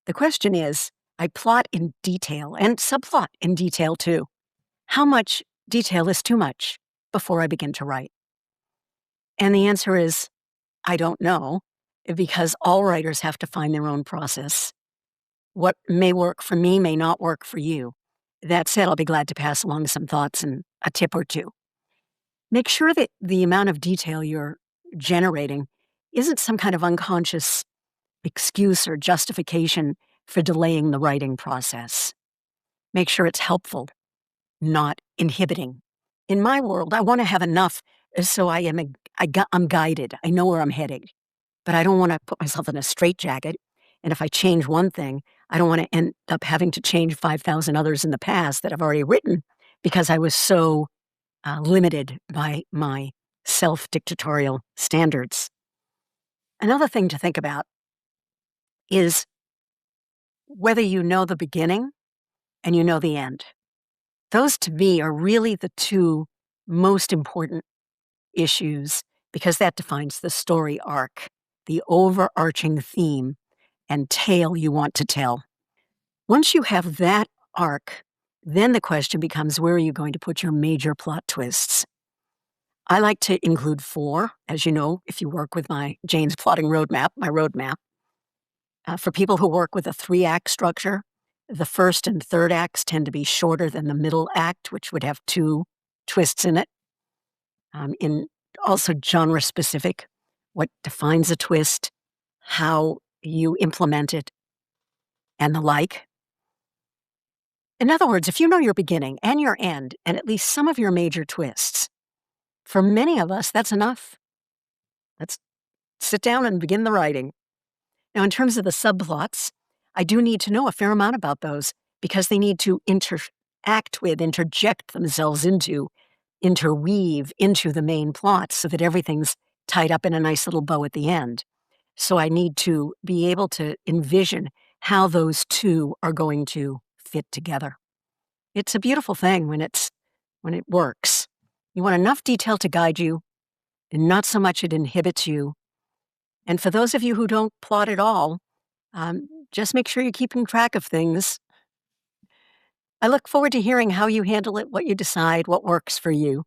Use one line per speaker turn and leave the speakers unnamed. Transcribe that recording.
The question is, I plot in detail and subplot in detail too. How much detail is too much before I begin to write? And the answer is, I don't know, because all writers have to find their own process. What may work for me may not work for you. That said, I'll be glad to pass along some thoughts and a tip or two. Make sure that the amount of detail you're generating isn't some kind of unconscious excuse or justification for delaying the writing process. Make sure it's helpful, not inhibiting. In my world, I want to have enough so I'm guided. I know where I'm heading, but I don't want to put myself in a straitjacket. And if I change one thing, I don't want to end up having to change 5,000 others in the past that I've already written because I was so limited by my self-dictatorial standards. Another thing to think about is whether you know the beginning and you know the end. Those to me are really the two most important issues because that defines the story arc, the overarching theme and tale you want to tell. Once you have that arc, then the question becomes where are you going to put your major plot twists? I like to include 4, as you know, if you work with my Jane's Plotting Roadmap, my roadmap. For people who work with a 3-act structure, the first and third acts tend to be shorter than the middle act, which would have 2 twists in it. In also genre specific, what defines a twist, how you implement it, and the like. In other words, if you know your beginning and your end, and at least some of your major twists, for many of us, that's enough. Let's sit down and begin the writing. Now, in terms of the subplots, I do need to know a fair amount about those because they need to interact with, interject themselves into, interweave into the main plot so that everything's tied up in a nice little bow at the end. So I need to be able to envision how those two are going to fit together. It's a beautiful thing when it works. You want enough detail to guide you, and not so much it inhibits you. And for those of you who don't plot at all, just make sure you're keeping track of things. I look forward to hearing how you handle it, what you decide, what works for you.